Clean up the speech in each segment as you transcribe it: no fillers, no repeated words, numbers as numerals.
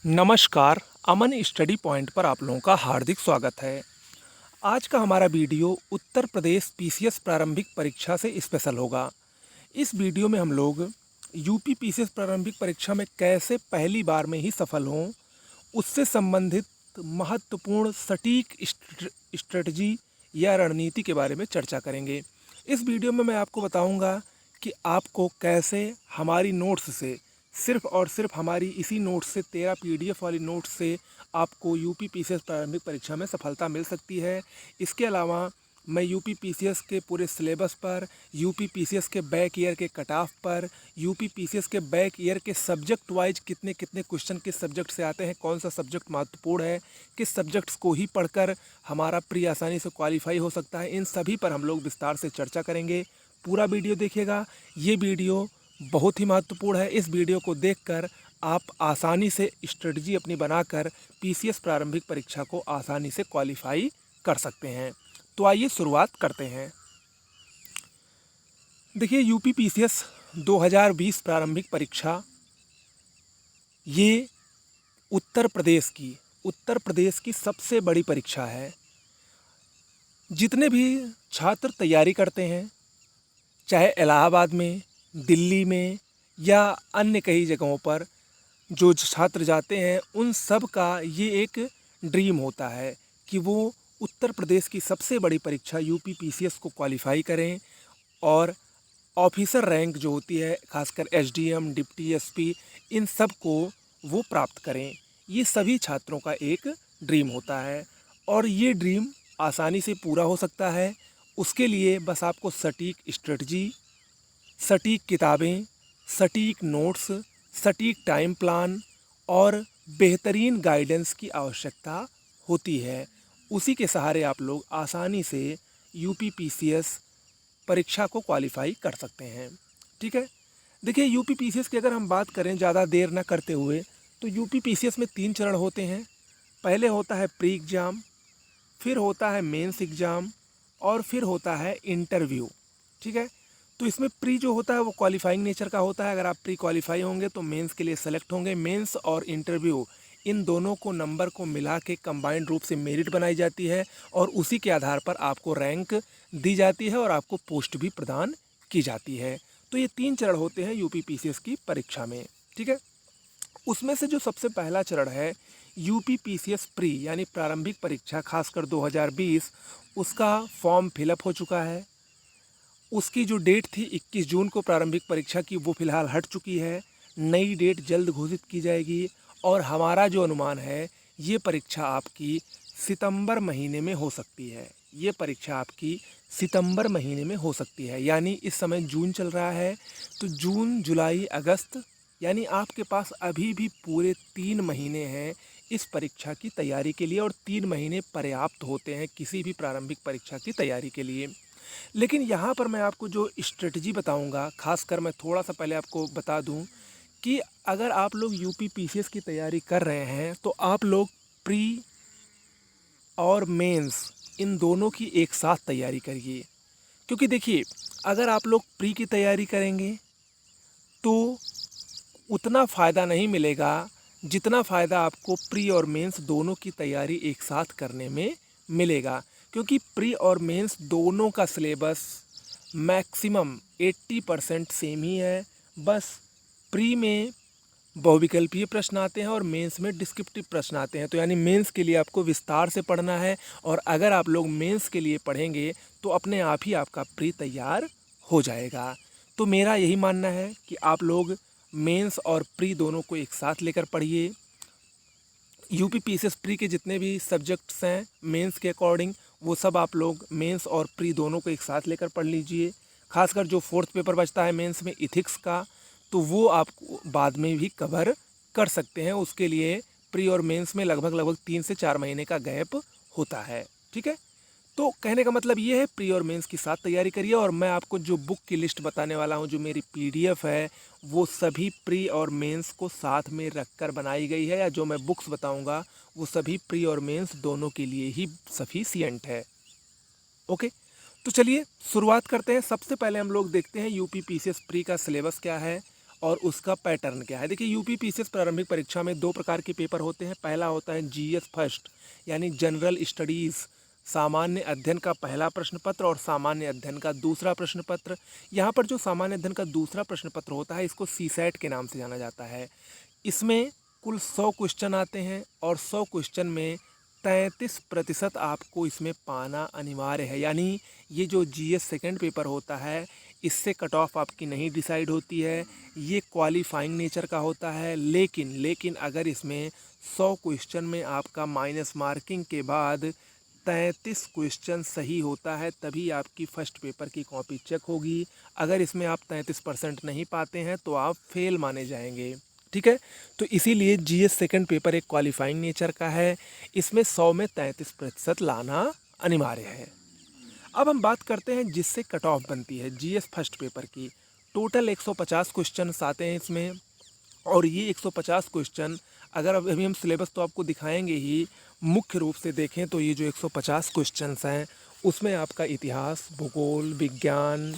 नमस्कार। अमन study point पर आप लोगों का हार्दिक स्वागत है। आज का हमारा वीडियो उत्तर प्रदेश पीसीएस प्रारंभिक परीक्षा से स्पेशल होगा। इस वीडियो में हम लोग यूपी पीसीएस प्रारंभिक परीक्षा में कैसे पहली बार में ही सफल हों, उससे संबंधित महत्वपूर्ण सटीक स्ट्रेटजी या रणनीति के बारे में चर्चा करेंगे। इस वीडियो में मैं आपको बताऊंगा कि आपको कैसे हमारी नोट्स से, सिर्फ और सिर्फ हमारी इसी नोट्स से, 13 पीडीएफ वाली नोट्स से आपको यूपी पीसीएस प्रारंभिक परीक्षा में सफलता मिल सकती है। इसके अलावा मैं यूपी पीसीएस के पूरे सिलेबस पर, यूपी पीसीएस के बैक ईयर के कट ऑफ पर, यूपी पीसीएस के बैक ईयर के सब्जेक्ट वाइज कितने कितने क्वेश्चन किस सब्जेक्ट से आते हैं, कौन सा सब्जेक्ट महत्वपूर्ण है, किस सब्जेक्ट्स को ही पढ़कर हमारा प्री आसानी से क्वालिफाई हो सकता है, इन सभी पर हम लोग विस्तार से चर्चा करेंगे। पूरा वीडियो देखिएगा। ये वीडियो बहुत ही महत्वपूर्ण है। इस वीडियो को देखकर आप आसानी से स्ट्रेटजी अपनी बनाकर पीसीएस प्रारंभिक परीक्षा को आसानी से क्वालिफाई कर सकते हैं। तो आइए शुरुआत करते हैं। देखिए, यूपी पीसीएस 2020 प्रारंभिक परीक्षा ये उत्तर प्रदेश की सबसे बड़ी परीक्षा है। जितने भी छात्र तैयारी करते हैं, चाहे इलाहाबाद में, दिल्ली में या अन्य कई जगहों पर जो छात्र जाते हैं, उन सब का ये एक ड्रीम होता है कि वो उत्तर प्रदेश की सबसे बड़ी परीक्षा यूपी पीसीएस को क्वालिफाई करें और ऑफिसर रैंक जो होती है, खासकर एसडीएम, डिप्टी एसपी, इन सब को वो प्राप्त करें। ये सभी छात्रों का एक ड्रीम होता है और ये ड्रीम आसानी से पूरा हो सकता है। उसके लिए बस आपको सटीक स्ट्रेटजी, सटीक किताबें, सटीक नोट्स, सटीक टाइम प्लान और बेहतरीन गाइडेंस की आवश्यकता होती है। उसी के सहारे आप लोग आसानी से यूपी पीसीएस परीक्षा को क्वालिफाई कर सकते हैं। ठीक है। देखिए, यूपी पीसीएस की अगर हम बात करें ज़्यादा देर न करते हुए, तो यूपी पीसीएस में 3 चरण होते हैं। पहले होता है प्री एग्ज़ाम, फिर होता है मेंस एग्ज़ाम और फिर होता है इंटरव्यू। ठीक है। तो इसमें प्री जो होता है वो क्वालिफाइंग नेचर का होता है। अगर आप प्री क्वालिफाई होंगे तो मेंस के लिए सेलेक्ट होंगे। मेंस और इंटरव्यू, इन दोनों को नंबर को मिला के कंबाइंड रूप से मेरिट बनाई जाती है और उसी के आधार पर आपको रैंक दी जाती है और आपको पोस्ट भी प्रदान की जाती है। तो ये 3 चरण होते हैं यूपी पीसीएस की परीक्षा में। ठीक है। उसमें से जो सबसे पहला चरण है यूपी पीसीएस प्री यानी प्रारंभिक परीक्षा, खासकर 2020, उसका फॉर्म फिलअप हो चुका है। उसकी जो डेट थी 21 जून को प्रारंभिक परीक्षा की, वो फ़िलहाल हट चुकी है। नई डेट जल्द घोषित की जाएगी और हमारा जो अनुमान है, ये परीक्षा आपकी सितंबर महीने में हो सकती है। ये परीक्षा आपकी सितंबर महीने में हो सकती है। यानी इस समय जून चल रहा है, तो जून, जुलाई, अगस्त, यानी आपके पास अभी भी पूरे 3 महीने हैं इस परीक्षा की तैयारी के लिए और 3 महीने पर्याप्त होते हैं किसी भी प्रारंभिक परीक्षा की तैयारी के लिए। लेकिन यहाँ पर मैं आपको जो स्ट्रेटजी बताऊँगा, खासकर मैं थोड़ा सा पहले आपको बता दूँ कि अगर आप लोग यूपी पीसीएस की तैयारी कर रहे हैं तो आप लोग प्री और मेंस, इन दोनों की एक साथ तैयारी करिए। क्योंकि देखिए, अगर आप लोग प्री की तैयारी करेंगे तो उतना फ़ायदा नहीं मिलेगा जितना फ़ायदा आपको प्री और मेंस दोनों की तैयारी एक साथ करने में मिलेगा। क्योंकि प्री और मेंस दोनों का सिलेबस मैक्सिमम 80% सेम ही है। बस प्री में बहुविकल्पीय प्रश्न आते हैं और मेंस में डिस्क्रिप्टिव प्रश्न आते हैं। तो यानी मेंस के लिए आपको विस्तार से पढ़ना है और अगर आप लोग मेंस के लिए पढ़ेंगे तो अपने आप ही आपका प्री तैयार हो जाएगा। तो मेरा यही मानना है कि आप लोग मेंस और प्री दोनों को एक साथ लेकर पढ़िए। यूपी पीसीएस प्री के जितने भी सब्जेक्ट्स हैं मेंस के अकॉर्डिंग, वो सब आप लोग मेंस और प्री दोनों को एक साथ लेकर पढ़ लीजिए। खासकर जो 4th पेपर बचता है मेंस में इथिक्स का, तो वो आप बाद में भी कवर कर सकते हैं। उसके लिए प्री और मेंस में लगभग 3 से 4 महीने का गैप होता है। ठीक है। तो कहने का मतलब ये है, प्री और मेंस की साथ तैयारी करिए और मैं आपको जो बुक की लिस्ट बताने वाला हूँ, जो मेरी पीडीएफ है, वो सभी प्री और मेंस को साथ में रखकर बनाई गई है। या जो मैं बुक्स बताऊँगा वो सभी प्री और मेंस दोनों के लिए ही सफिशिएंट है। ओके। तो चलिए शुरुआत करते हैं। सबसे पहले हम लोग देखते हैं यूपी पीसीएस प्री का सिलेबस क्या है और उसका पैटर्न क्या है। देखिए यूपी पीसीएस प्रारंभिक परीक्षा में दो प्रकार के पेपर होते हैं। पहला होता है जीएस फर्स्ट यानी जनरल स्टडीज़, सामान्य अध्ययन का पहला प्रश्न पत्र और सामान्य अध्ययन का दूसरा प्रश्न पत्र। यहाँ पर जो सामान्य अध्ययन का दूसरा प्रश्न पत्र होता है इसको सीसैट के नाम से जाना जाता है। इसमें कुल 100 क्वेश्चन आते हैं और 100 क्वेश्चन में 33% आपको इसमें पाना अनिवार्य है। यानी ये जो जीएस सेकंड पेपर होता है इससे कट ऑफ आपकी नहीं डिसाइड होती है, ये क्वालिफाइंग नेचर का होता है। लेकिन अगर इसमें 100 क्वेश्चन में आपका माइनस मार्किंग के बाद 33 क्वेश्चन सही होता है तभी आपकी फर्स्ट पेपर की कॉपी चेक होगी। अगर इसमें आप 33% नहीं पाते हैं तो आप फेल माने जाएंगे। ठीक है, तो इसीलिए जीएस सेकंड पेपर एक क्वालिफाइंग नेचर का है, इसमें 100 में 33% लाना अनिवार्य है। अब हम बात करते हैं जिससे कट ऑफ बनती है जीएस फर्स्ट पेपर की। टोटल 150 क्वेश्चन आते हैं इसमें, और ये 150 क्वेश्चन अगर अभी हम सिलेबस तो आपको दिखाएंगे ही, मुख्य रूप से देखें तो ये जो 150 क्वेश्चंस हैं उसमें आपका इतिहास, भूगोल, विज्ञान,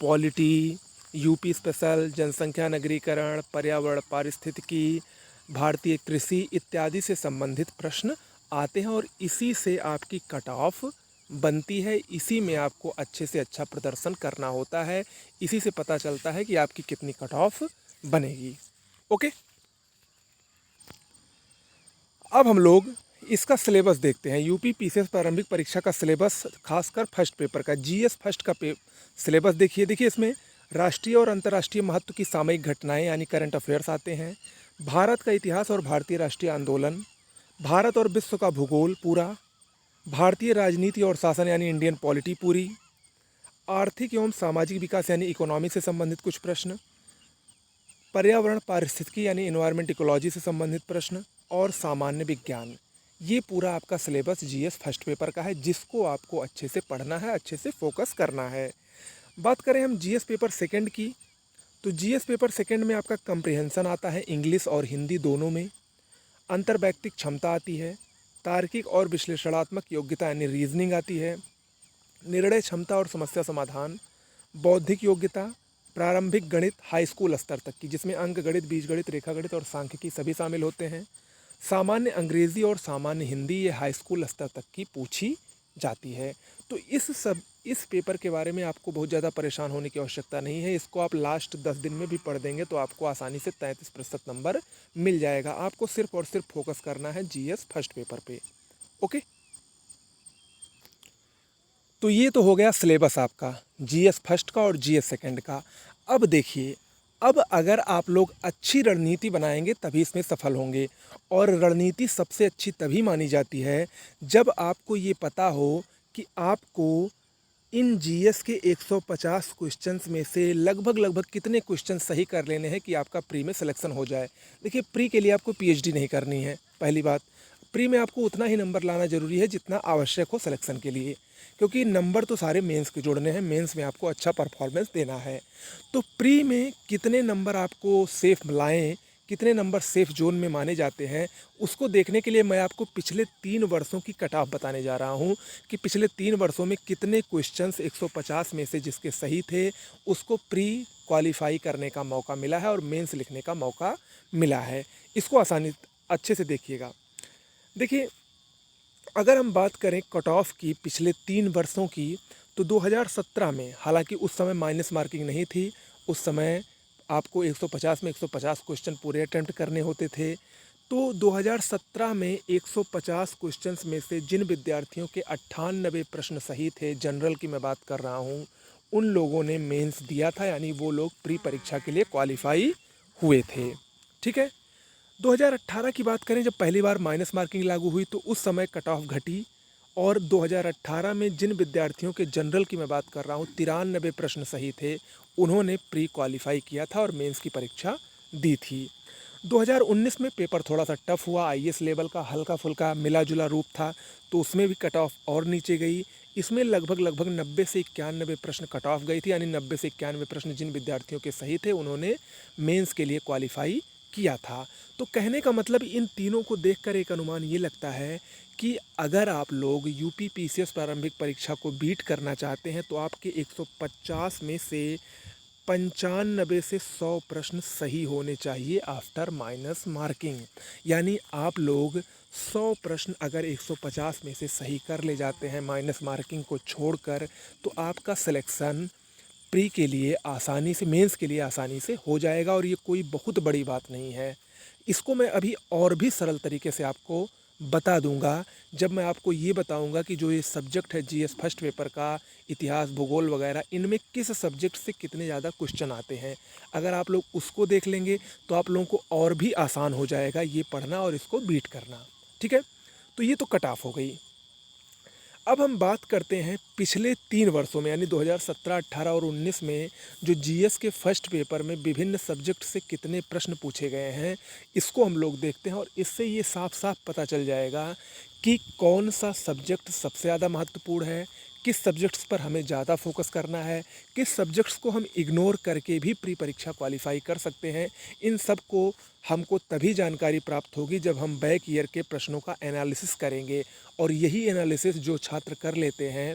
पॉलिटी, यूपी स्पेशल, जनसंख्या नगरीकरण, पर्यावरण पारिस्थितिकी, भारतीय कृषि इत्यादि से संबंधित प्रश्न आते हैं और इसी से आपकी कट ऑफ बनती है। इसी में आपको अच्छे से अच्छा प्रदर्शन करना होता है, इसी से पता चलता है कि आपकी कितनी कट ऑफ बनेगी। ओके, अब हम लोग इसका सिलेबस देखते हैं। यूपी पीसीएस प्रारंभिक परीक्षा का सिलेबस, खासकर फर्स्ट पेपर का जीएस फर्स्ट का सिलेबस देखिए इसमें राष्ट्रीय और अंतर्राष्ट्रीय महत्व की सामयिक घटनाएं यानी करंट अफेयर्स आते हैं, भारत का इतिहास और भारतीय राष्ट्रीय आंदोलन, भारत और विश्व का भूगोल पूरा, भारतीय राजनीति और शासन यानी इंडियन पॉलिटी पूरी, आर्थिक एवं सामाजिक विकास यानी इकोनॉमी से संबंधित कुछ प्रश्न, पर्यावरण पारिस्थितिकी यानी इन्वायरमेंट इकोलॉजी से संबंधित प्रश्न और सामान्य विज्ञान। ये पूरा आपका सिलेबस जीएस फर्स्ट पेपर का है जिसको आपको अच्छे से पढ़ना है, अच्छे से फोकस करना है। बात करें हम जीएस पेपर सेकंड की, तो जीएस पेपर सेकंड में आपका कंप्रिहेंशन आता है, इंग्लिश और हिंदी दोनों में, अंतर्वैयक्तिक क्षमता आती है, तार्किक और विश्लेषणात्मक योग्यता यानी रीजनिंग आती है, निर्णय क्षमता और समस्या समाधान, बौद्धिक योग्यता, प्रारंभिक गणित हाई स्कूल स्तर तक की जिसमें अंक गणित, बीजगणित, रेखागणित और सांख्यिकी सभी शामिल होते हैं, सामान्य अंग्रेजी और सामान्य हिंदी ये हाई स्कूल स्तर तक की पूछी जाती है। तो इस पेपर के बारे में आपको बहुत ज़्यादा परेशान होने की आवश्यकता नहीं है। इसको आप लास्ट 10 दिन में भी पढ़ देंगे तो आपको आसानी से 33% नंबर मिल जाएगा। आपको सिर्फ और सिर्फ फोकस करना है जीएस फर्स्ट पेपर पे। ओके, तो ये तो हो गया सिलेबस आपका जीएस फर्स्ट का और जीएस सेकंड का। अब देखिए, अब अगर आप लोग अच्छी रणनीति बनाएंगे तभी इसमें सफल होंगे, और रणनीति सबसे अच्छी तभी मानी जाती है जब आपको ये पता हो कि आपको इन जीएस के 150 क्वेश्चंस में से लगभग कितने क्वेश्चन सही कर लेने हैं कि आपका प्री में सिलेक्शन हो जाए। देखिए प्री के लिए आपको पीएचडी नहीं करनी है, पहली बात। प्री में आपको उतना ही नंबर लाना ज़रूरी है जितना आवश्यक हो सिलेक्शन के लिए, क्योंकि नंबर तो सारे मेंस के जोड़ने हैं, मेंस में आपको अच्छा परफॉर्मेंस देना है। तो प्री में कितने नंबर आपको सेफ लाएँ, कितने नंबर सेफ जोन में माने जाते हैं, उसको देखने के लिए मैं आपको पिछले 3 वर्षों की कट ऑफ बताने जा रहा हूं कि पिछले 3 वर्षों में कितने क्वेश्चंस 150 में से जिसके सही थे उसको प्री क्वालिफाई करने का मौका मिला है और मेंस लिखने का मौका मिला है। इसको आसानी अच्छे से देखिएगा। देखिए, अगर हम बात करें कट ऑफ की पिछले 3 वर्षों की, तो 2017 में, हालांकि उस समय माइनस मार्किंग नहीं थी, उस समय आपको 150 में 150 क्वेश्चन पूरे अटेम्प्ट करने होते थे। तो 2017 में 150 क्वेश्चंस में से जिन विद्यार्थियों के 98 प्रश्न सही थे, जनरल की मैं बात कर रहा हूँ, उन लोगों ने मेंस दिया था, यानी वो लोग प्री परीक्षा के लिए क्वालिफाई हुए थे। ठीक है, 2018 की बात करें, जब पहली बार माइनस मार्किंग लागू हुई तो उस समय कट ऑफ घटी, और 2018 में जिन विद्यार्थियों के जनरल की मैं बात कर रहा हूँ 93 प्रश्न सही थे, उन्होंने प्री क्वालिफाई किया था और मेंस की परीक्षा दी थी। 2019 में पेपर थोड़ा सा टफ हुआ, आईएएस लेवल का हल्का फुल्का मिला जुला रूप था, तो उसमें भी कट ऑफ और नीचे गई। इसमें लगभग 90 से 91 प्रश्न कट ऑफ गई थी, यानी 90 से 91 प्रश्न जिन विद्यार्थियों के सही थे उन्होंने मेंस के लिए क्वालिफाई किया था। तो कहने का मतलब इन तीनों को देखकर एक अनुमान ये लगता है कि अगर आप लोग यूपी पीसीएस प्रारंभिक परीक्षा को बीट करना चाहते हैं तो आपके 150 में से 95 से 100 प्रश्न सही होने चाहिए आफ्टर माइनस मार्किंग। यानी आप लोग 100 प्रश्न अगर 150 में से सही कर ले जाते हैं माइनस मार्किंग को छोड़कर, तो आपका सिलेक्शन प्री के लिए आसानी से, मेंस के लिए आसानी से हो जाएगा। और ये कोई बहुत बड़ी बात नहीं है। इसको मैं अभी और भी सरल तरीके से आपको बता दूंगा जब मैं आपको ये बताऊंगा कि जो ये सब्जेक्ट है जीएस फर्स्ट पेपर का, इतिहास भूगोल वगैरह, इनमें किस सब्जेक्ट से कितने ज़्यादा क्वेश्चन आते हैं। अगर आप लोग उसको देख लेंगे तो आप लोगों को और भी आसान हो जाएगा ये पढ़ना और इसको बीट करना। ठीक है, तो ये तो कट ऑफ हो गई। अब हम बात करते हैं पिछले 3 वर्षों में, यानी 2017, 18 और 19 में जो जीएस के फर्स्ट पेपर में विभिन्न सब्जेक्ट से कितने प्रश्न पूछे गए हैं, इसको हम लोग देखते हैं। और इससे ये साफ साफ पता चल जाएगा कि कौन सा सब्जेक्ट सबसे ज़्यादा महत्वपूर्ण है, किस सब्जेक्ट्स पर हमें ज़्यादा फोकस करना है, किस सब्जेक्ट्स को हम इग्नोर करके भी प्री परीक्षा क्वालिफाई कर सकते हैं। इन सब को हमको तभी जानकारी प्राप्त होगी जब हम बैक ईयर के प्रश्नों का एनालिसिस करेंगे। और यही एनालिसिस जो छात्र कर लेते हैं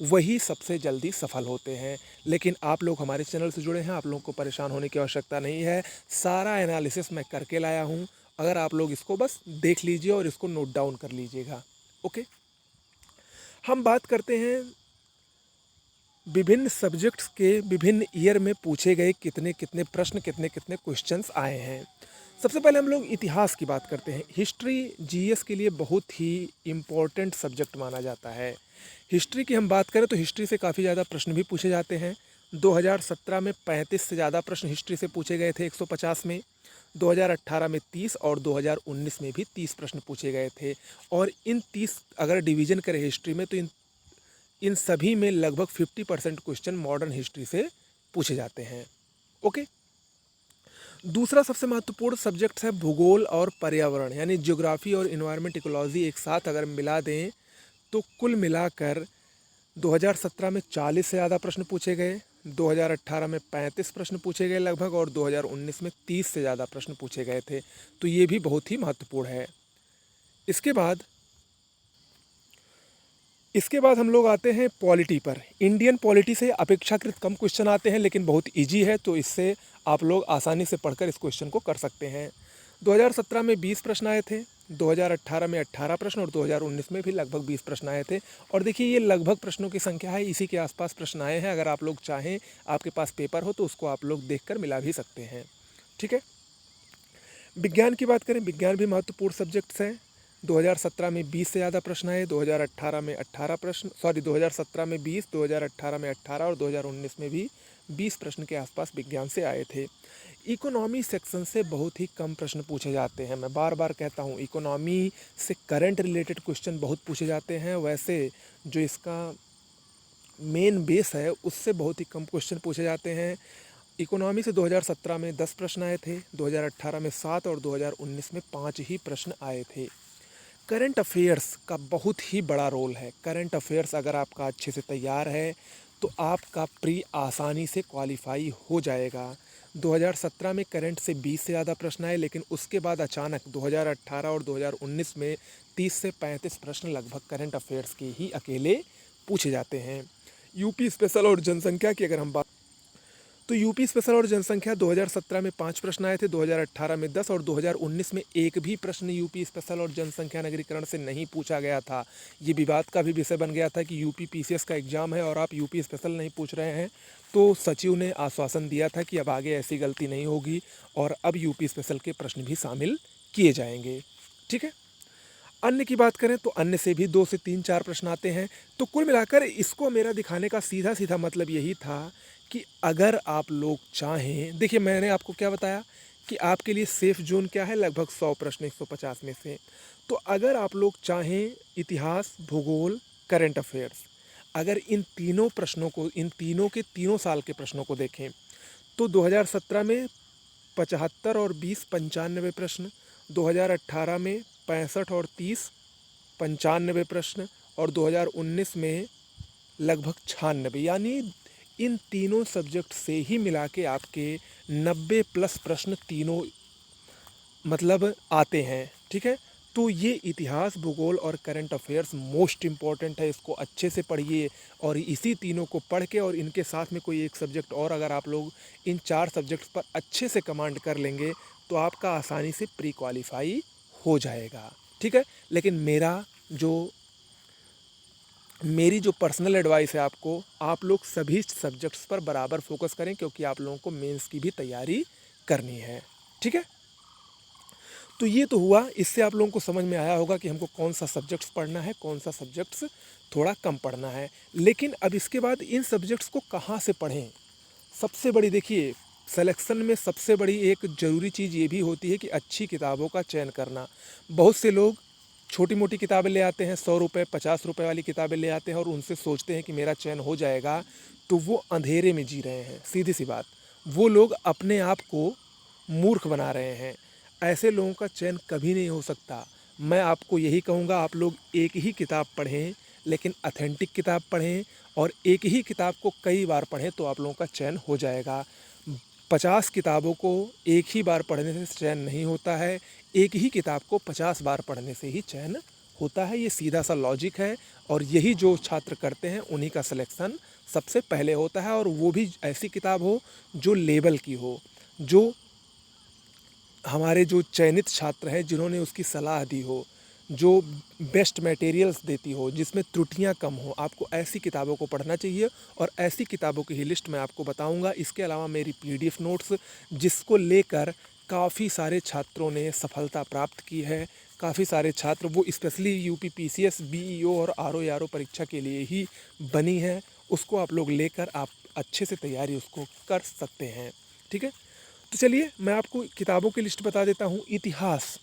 वही सबसे जल्दी सफल होते हैं। लेकिन आप लोग हमारे चैनल से जुड़े हैं, आप लोगों को परेशान होने की आवश्यकता नहीं है। सारा एनालिसिस मैं करके लाया हूँ, अगर आप लोग इसको बस देख लीजिए और इसको नोट डाउन कर लीजिएगा। ओके, हम बात करते हैं विभिन्न सब्जेक्ट्स के विभिन्न ईयर में पूछे गए कितने कितने प्रश्न, कितने कितने क्वेश्चंस आए हैं। सबसे पहले हम लोग इतिहास की बात करते हैं। हिस्ट्री जीएस के लिए बहुत ही इम्पोर्टेंट सब्जेक्ट माना जाता है। हिस्ट्री की हम बात करें तो हिस्ट्री से काफ़ी ज़्यादा प्रश्न भी पूछे जाते हैं। 2017 में 35 से ज़्यादा प्रश्न हिस्ट्री से पूछे गए थे 150 में। 2018 में 30 और 2019 में भी 30 प्रश्न पूछे गए थे। और इन 30 अगर डिवीज़न करें हिस्ट्री में तो इन सभी में लगभग 50% क्वेश्चन मॉडर्न हिस्ट्री से पूछे जाते हैं। ओके, दूसरा सबसे महत्वपूर्ण सब्जेक्ट है भूगोल और पर्यावरण, यानी ज्योग्राफी और इन्वायरमेंट इकोलॉजी एक साथ अगर मिला दें तो कुल मिलाकर 2017 में 40 से ज़्यादा प्रश्न पूछे गए, 2018 में 35 प्रश्न पूछे गए लगभग, और 2019 में 30 से ज़्यादा प्रश्न पूछे गए थे। तो ये भी बहुत ही महत्वपूर्ण है। इसके बाद हम लोग आते हैं पॉलिटी पर। इंडियन पॉलिटी से अपेक्षाकृत कम क्वेश्चन आते हैं लेकिन बहुत इजी है, तो इससे आप लोग आसानी से पढ़कर इस क्वेश्चन को कर सकते हैं। 2017 में 20 प्रश्न आए थे, 2018 में 18 प्रश्न और 2019 में भी लगभग 20 प्रश्न आए थे। और देखिए ये लगभग प्रश्नों की संख्या है, इसी के आसपास प्रश्न आए हैं। अगर आप लोग चाहें, आपके पास पेपर हो तो उसको आप लोग देखकर मिला भी सकते हैं। ठीक है, विज्ञान की बात करें, विज्ञान भी महत्वपूर्ण सब्जेक्ट्स हैं। 2017 में 20 से ज़्यादा प्रश्न आए, 2018 में 18 प्रश्न, 2017 में 20, 2018 में 18 और 2019 में भी 20 प्रश्न के आसपास विज्ञान से आए थे। इकोनॉमी सेक्शन से बहुत ही कम प्रश्न पूछे जाते हैं। मैं बार बार कहता हूँ, इकोनॉमी से करंट रिलेटेड क्वेश्चन बहुत पूछे जाते हैं। वैसे जो इसका मेन बेस है उससे बहुत ही कम क्वेश्चन पूछे जाते हैं। इकोनॉमी से 2017 में 10 प्रश्न आए थे, 2018 में 7 और 2019 में 5 ही प्रश्न आए थे। करंट अफेयर्स का बहुत ही बड़ा रोल है। करंट अफेयर्स अगर आपका अच्छे से तैयार है तो आपका प्री आसानी से क्वालिफाई हो जाएगा। 2017 में करंट से 20 से ज़्यादा प्रश्न आए, लेकिन उसके बाद अचानक 2018 और 2019 में 30 से 35 प्रश्न लगभग करंट अफेयर्स के ही अकेले पूछे जाते हैं। यूपी स्पेशल और जनसंख्या की अगर हम बात, तो यूपी स्पेशल और जनसंख्या 2017 में 5 प्रश्न आए थे, 2018 में 10 और 2019 में एक भी प्रश्न यूपी स्पेशल और जनसंख्या नगरीकरण से नहीं पूछा गया था। ये विवाद का भी विषय बन गया था कि यूपी पीसीएस का एग्ज़ाम है और आप यूपी स्पेशल नहीं पूछ रहे हैं। तो सचिव ने आश्वासन दिया था कि अब आगे ऐसी गलती नहीं होगी और अब यूपी स्पेशल के प्रश्न भी शामिल किए जाएंगे। ठीक है, अन्य की बात करें तो अन्य से भी 2 से 3, 4 प्रश्न आते हैं। तो कुल मिलाकर इसको मेरा दिखाने का सीधा सीधा मतलब यही था कि अगर आप लोग चाहें, देखिए मैंने आपको क्या बताया कि आपके लिए सेफ जोन क्या है, लगभग 100 प्रश्न 150 में से। तो अगर आप लोग चाहें इतिहास, भूगोल, करंट अफेयर्स, अगर इन तीनों प्रश्नों को, इन तीनों के तीनों साल के प्रश्नों को देखें तो 2017 में 75 और 20 95 प्रश्न, 2018 में 65 और 30 95 प्रश्न और 2019 में लगभग 96, यानी इन तीनों सब्जेक्ट से ही मिला के आपके 90 प्लस प्रश्न तीनों मतलब आते हैं। ठीक है, तो ये इतिहास, भूगोल और करंट अफेयर्स मोस्ट इम्पॉर्टेंट है, इसको अच्छे से पढ़िए। और इसी तीनों को पढ़ के और इनके साथ में कोई एक सब्जेक्ट और अगर आप लोग इन 4 सब्जेक्ट्स पर अच्छे से कमांड कर लेंगे तो आपका आसानी से प्री क्वालिफाई हो जाएगा, ठीक है। लेकिन मेरी जो पर्सनल एडवाइस है आपको, आप लोग सभी सब्जेक्ट्स पर बराबर फोकस करें, क्योंकि आप लोगों को मेंस की भी तैयारी करनी है, ठीक है। तो ये तो हुआ, इससे आप लोगों को समझ में आया होगा कि हमको कौन सा सब्जेक्ट्स पढ़ना है, कौन सा सब्जेक्ट्स थोड़ा कम पढ़ना है। लेकिन अब इसके बाद इन सब्जेक्ट्स को कहाँ से पढ़ें? सबसे बड़ी देखिए, सिलेक्शन में सबसे बड़ी एक ज़रूरी चीज़ ये भी होती है कि अच्छी किताबों का चयन करना। बहुत से लोग छोटी मोटी किताबें ले आते हैं, 100 रुपये 50 रुपये वाली किताबें ले आते हैं और उनसे सोचते हैं कि मेरा चयन हो जाएगा, तो वो अंधेरे में जी रहे हैं, सीधी सी बात। वो लोग अपने आप को मूर्ख बना रहे हैं। ऐसे लोगों का चयन कभी नहीं हो सकता। मैं आपको यही कहूँगा, आप लोग एक ही किताब पढ़ें, लेकिन ऑथेंटिक किताब पढ़ें, और एक ही किताब को कई बार पढ़ें तो आप लोगों का चयन हो जाएगा। 50 किताबों को एक ही बार पढ़ने से चयन नहीं होता है, एक ही किताब को 50 बार पढ़ने से ही चयन होता है। ये सीधा सा लॉजिक है, और यही जो छात्र करते हैं उन्हीं का सिलेक्शन सबसे पहले होता है। और वो भी ऐसी किताब हो जो लेवल की हो, जो हमारे जो चयनित छात्र हैं जिन्होंने उसकी सलाह दी हो, जो बेस्ट मटेरियल्स देती हो, जिसमें त्रुटियां कम हो, आपको ऐसी किताबों को पढ़ना चाहिए। और ऐसी किताबों की ही लिस्ट मैं आपको बताऊंगा। इसके अलावा मेरी पीडीएफ नोट्स, जिसको लेकर काफ़ी सारे छात्रों ने सफलता प्राप्त की है। काफ़ी सारे छात्र, वो स्पेशली यूपी पीसीएस, बीईओ और आरओ परीक्षा के लिए ही बनी है, उसको आप लोग लेकर आप अच्छे से तैयारी उसको कर सकते हैं, ठीक है। तो चलिए मैं आपको किताबों की लिस्ट बता देता हूँ। इतिहास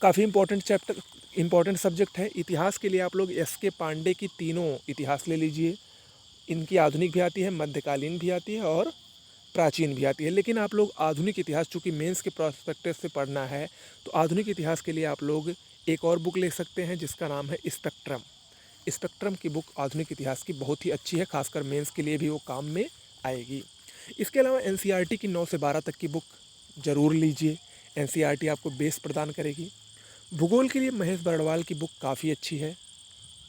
काफ़ी इम्पॉर्टेंट सब्जेक्ट है। इतिहास के लिए आप लोग एस.के. पांडे की तीनों इतिहास ले लीजिए। इनकी आधुनिक भी आती है, मध्यकालीन भी आती है और प्राचीन भी आती है। लेकिन आप लोग आधुनिक इतिहास, चूँकि मेंस के प्रोस्पेक्टिव से पढ़ना है, तो आधुनिक इतिहास के लिए आप लोग एक और बुक ले सकते हैं जिसका नाम है स्पेक्ट्रम। स्पेक्ट्रम की बुक आधुनिक इतिहास की बहुत ही अच्छी है, खासकर मेंस के लिए भी वो काम में आएगी। इसके अलावा एनसीईआरटी की 9 से 12 तक की बुक ज़रूर लीजिए। एनसीईआरटी आपको बेस प्रदान करेगी। भूगोल के लिए महेश बर्णवाल की बुक काफ़ी अच्छी है।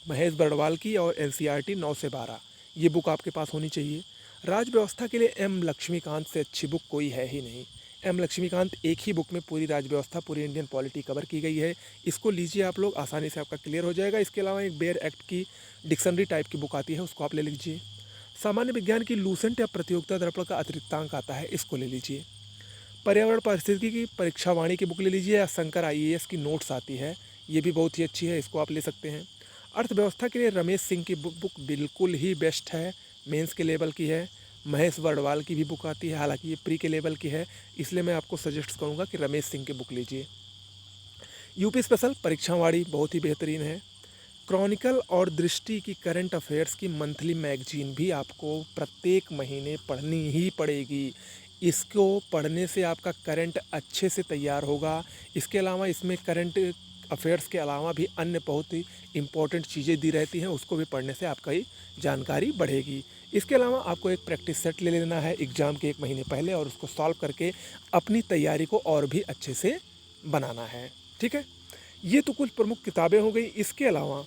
महेश बर्णवाल की और एनसीईआरटी 9 से 12, ये बुक आपके पास होनी चाहिए। राज व्यवस्था के लिए एम लक्ष्मीकांत से अच्छी बुक कोई है ही नहीं। एम लक्ष्मीकांत एक ही बुक में पूरी राज व्यवस्था, पूरी इंडियन पॉलिटी कवर की गई है। इसको लीजिए आप लोग, आसानी से आपका क्लियर हो जाएगा। इसके अलावा एक बेयर एक्ट की डिक्शनरी टाइप की बुक आती है, उसको आप ले लीजिए। सामान्य विज्ञान की लूसेंट या प्रतियोगिता दर्पण का अतिरिक्तांक आता है, इसको ले लीजिए। पर्यावरण पारिस्थितिकी की परीक्षा वाणी की बुक ले लीजिए, या शंकर आईएएस की नोट्स आती है, ये भी बहुत ही अच्छी है, इसको आप ले सकते हैं। अर्थव्यवस्था के लिए रमेश सिंह की बुक बिल्कुल ही बेस्ट है, मेंस के लेवल की है। महेश बर्णवाल की भी बुक आती है, हालांकि ये प्री के लेवल की है, इसलिए मैं आपको सजेस्ट करूँगा कि रमेश सिंह की बुक लीजिए। यूपी स्पेशल परीक्षा वाणी बहुत ही बेहतरीन है। क्रॉनिकल और दृष्टि की करंट अफेयर्स की मंथली मैगजीन भी आपको प्रत्येक महीने पढ़नी ही पड़ेगी। इसको पढ़ने से आपका करंट अच्छे से तैयार होगा। इसके अलावा इसमें करंट अफेयर्स के अलावा भी अन्य बहुत ही इम्पोर्टेंट चीज़ें दी रहती हैं, उसको भी पढ़ने से आपका ही जानकारी बढ़ेगी। इसके अलावा आपको एक प्रैक्टिस सेट ले लेना है एग्ज़ाम के 1 महीने पहले, और उसको सॉल्व करके अपनी तैयारी को और भी अच्छे से बनाना है, ठीक है। ये तो कुछ प्रमुख किताबें हो गई। इसके अलावा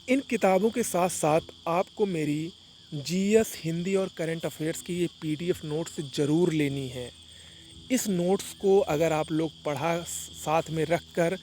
इन किताबों के साथ साथ आपको मेरी जीएस, हिंदी और करंट अफेयर्स की ये पीडीएफ नोट्स ज़रूर लेनी है। इस नोट्स को अगर आप लोग पढ़ा साथ में रख कर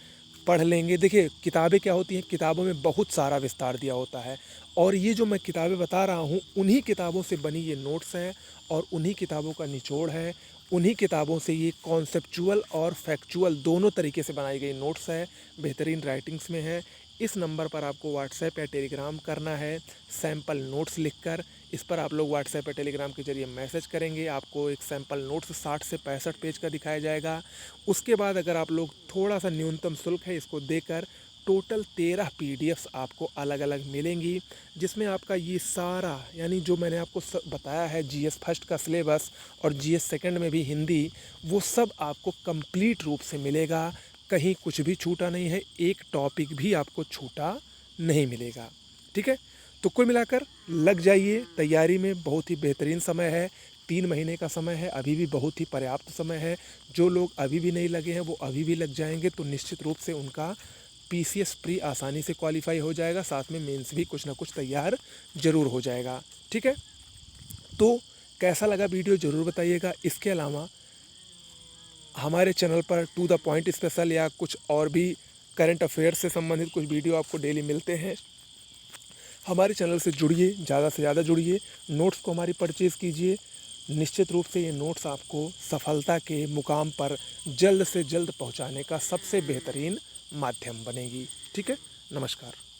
पढ़ लेंगे, देखिए किताबें क्या होती हैं, किताबों में बहुत सारा विस्तार दिया होता है, और ये जो मैं किताबें बता रहा हूँ उन्हीं किताबों से बनी ये नोट्स हैं, और उन्हीं किताबों का निचोड़ है। उन्हीं किताबों से ये कॉन्सेप्चुअल और फैक्चुअल दोनों तरीके से बनाई गई नोट्स है, बेहतरीन राइटिंग्स में है। इस नंबर पर आपको व्हाट्सएप या टेलीग्राम करना है सैम्पल नोट्स लिखकर। इस पर आप लोग व्हाट्सएप या टेलीग्राम के जरिए मैसेज करेंगे, आपको एक सैम्पल नोट्स 60 से 65 पेज का दिखाया जाएगा। उसके बाद अगर आप लोग थोड़ा सा न्यूनतम शुल्क है इसको देकर, टोटल 13 पीडीएफ्स आपको अलग अलग मिलेंगी, जिसमें आपका ये सारा, यानी जो मैंने आपको बताया है जीएस फर्स्ट का सिलेबस और जीएस सेकंड में भी हिंदी, वो सब आपको कंप्लीट रूप से मिलेगा। कहीं कुछ भी छूटा नहीं है, एक टॉपिक भी आपको छूटा नहीं मिलेगा, ठीक है। तो कुल मिलाकर लग जाइए तैयारी में, बहुत ही बेहतरीन समय है। 3 महीने का समय है, अभी भी बहुत ही पर्याप्त समय है। जो लोग अभी भी नहीं लगे हैं वो अभी भी लग जाएंगे, तो निश्चित रूप से उनका पीसीएस प्री आसानी से क्वालिफाई हो जाएगा, साथ में मेंस भी कुछ ना कुछ तैयार ज़रूर हो जाएगा। ठीक है, तो कैसा लगा वीडियो ज़रूर बताइएगा। इसके अलावा हमारे चैनल पर टू द पॉइंट स्पेशल या कुछ और भी करंट अफेयर्स से संबंधित कुछ वीडियो आपको डेली मिलते हैं। हमारे चैनल से जुड़िए, ज़्यादा से ज़्यादा जुड़िए, नोट्स को हमारी परचेज़ कीजिए। निश्चित रूप से ये नोट्स आपको सफलता के मुकाम पर जल्द से जल्द पहुंचाने का सबसे बेहतरीन माध्यम बनेगी। ठीक है, नमस्कार।